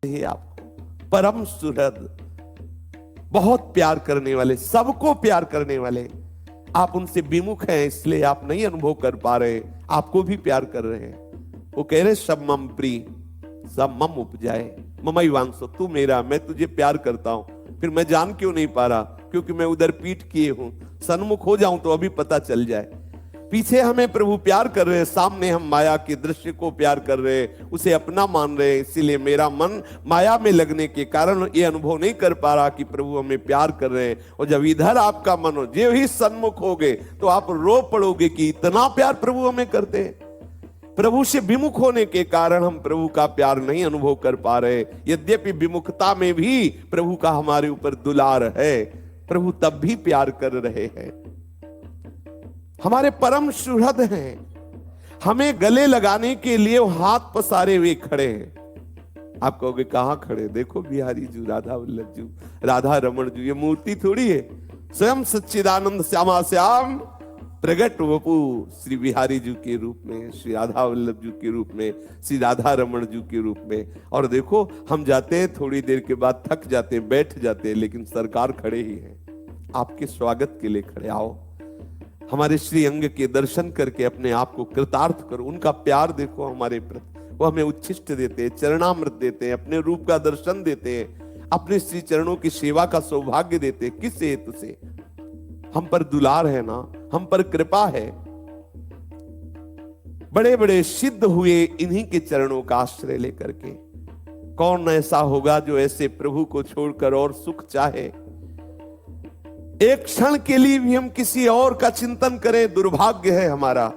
ही आपको परम सुहृद, बहुत प्यार करने वाले, सबको प्यार करने वाले। आप उनसे विमुख हैं, इसलिए आप नहीं अनुभव कर पा रहे, आपको भी प्यार कर रहे हैं। वो कह रहे सब मम प्रिय सब मम उपजाए ममई वांसो, तू मेरा, मैं तुझे प्यार करता हूं। फिर मैं जान क्यों नहीं पा रहा? क्योंकि मैं उधर पीठ किए हूं। सन्मुख हो जाऊं तो अभी पता चल जाए। पीछे हमें प्रभु प्यार कर रहे हैं, सामने हम माया के दृश्य को प्यार कर रहे हैं, उसे अपना मान रहे हैं। इसीलिए मेरा मन माया में लगने के कारण ये अनुभव नहीं कर पा रहा कि प्रभु हमें प्यार कर रहे हैं। और जब इधर आपका मन हो, जो ही सन्मुख होगे तो आप रो पड़ोगे कि इतना प्यार प्रभु हमें करते हैं। प्रभु से विमुख होने के कारण हम प्रभु का प्यार नहीं अनुभव कर पा रहे। यद्यपि विमुखता में भी प्रभु का हमारे ऊपर दुलार है, प्रभु तब भी प्यार कर रहे हैं। हमारे परम सुहृद हैं, हमें गले लगाने के लिए हाथ पसारे हुए खड़े हैं। आप कहोगे कहां खड़े? देखो बिहारी जी, राधा वल्लभ जी, राधा रमण जी, ये मूर्ति थोड़ी है, स्वयं सच्चिदानंद श्यामा श्याम प्रगट वपु श्री बिहारी जी के रूप में, श्री राधा वल्लभ जी के रूप में, श्री राधा रमण जी के रूप में। और देखो हम जाते हैं, थोड़ी देर के बाद थक जाते हैं, बैठ जाते हैं, लेकिन सरकार खड़े ही हैं, आपके स्वागत के लिए खड़े। आओ हमारे श्री अंग के दर्शन करके अपने आप को कृतार्थ करो। उनका प्यार देखो हमारे प्रति, वो हमें उच्छिष्ट देते हैं, चरणामृत देते हैं, अपने रूप का दर्शन देते हैं, अपने श्री चरणों की सेवा का सौभाग्य देते हैं। किस हेतु से? हम पर दुलार है ना, हम पर कृपा है। बड़े बड़े सिद्ध हुए इन्हीं के चरणों का आश्रय लेकर के। कौन ऐसा होगा जो ऐसे प्रभु को छोड़कर और सुख चाहे? एक क्षण के लिए भी हम किसी और का चिंतन करें, दुर्भाग्य है हमारा।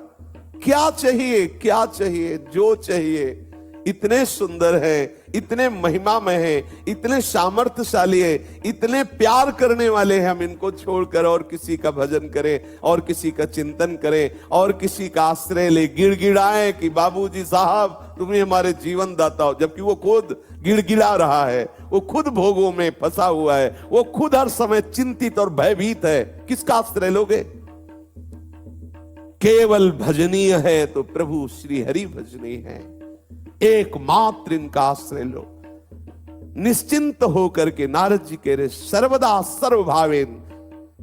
क्या चाहिए, क्या चाहिए, जो चाहिए। इतने सुंदर हैं, इतने महिमामय हैं, इतने सामर्थ्यशाली हैं, इतने प्यार करने वाले हैं। हम इनको छोड़कर और किसी का भजन करें, और किसी का चिंतन करें, और किसी का आश्रय ले, गिड़गिड़ाएं कि बाबूजी साहब तुम्हें हमारे जीवन दाता हो, जबकि वो खुद गिड़गिड़ा रहा है, वो खुद भोगों में फंसा हुआ है, वो खुद हर समय चिंतित और भयभीत है। किसका आश्रय लोगे? केवल भजनीय है तो प्रभु श्री हरि भजनीय है, एकमात्र इनका आश्रय लो। निश्चिंत होकर के नारद जी कह रहे सर्वदा सर्वभावेन,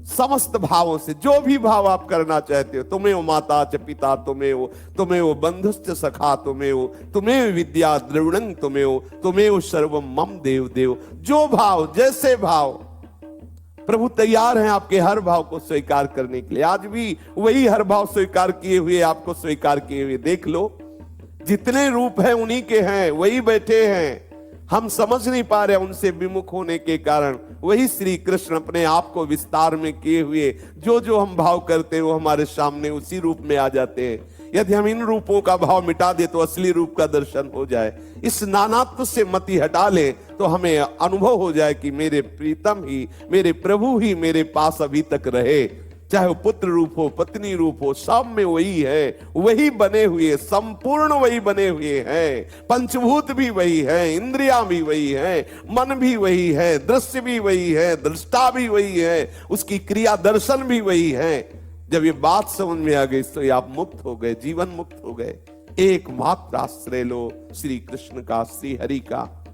समस्त भावों से, जो भी भाव आप करना चाहते हो, तुम्हें वो माता च पिता, तुम्हें वो बंधुश्च सखा, तुम्हें विद्या द्रविणं, तुम्हें वो सर्वम मम देव देव। जो भाव, जैसे भाव, प्रभु तैयार हैं आपके हर भाव को स्वीकार करने के लिए। आज भी वही हर भाव स्वीकार किए हुए, आपको स्वीकार किए हुए। देख लो, जितने रूप हैं उन्हीं के हैं, वही बैठे हैं। हम समझ नहीं पा रहे उनसे विमुख होने के कारण। वही श्री कृष्ण अपने आप को विस्तार में किए हुए, जो जो हम भाव करते हैं वो हमारे सामने उसी रूप में आ जाते हैं। यदि हम इन रूपों का भाव मिटा दे तो असली रूप का दर्शन हो जाए। इस नानात्व से मति हटा ले तो हमें अनुभव हो जाए कि मेरे प्रीतम ही, मेरे प्रभु ही मेरे पास अभी तक रहे। चाहे वो पुत्र रूप हो, पत्नी रूप हो, सब में वही है, वही बने हुए, संपूर्ण वही बने हुए हैं। पंचभूत भी वही है, इंद्रियां भी वही है, मन भी वही है, दृश्य भी वही है, दृष्टा भी वही है, उसकी क्रिया दर्शन भी वही है। जब ये बात समझ में आ गई तो ये आप मुक्त हो गए, जीवन मुक्त हो गए। एकमात्र आश्रय लो श्री कृष्ण का, श्री हरि का।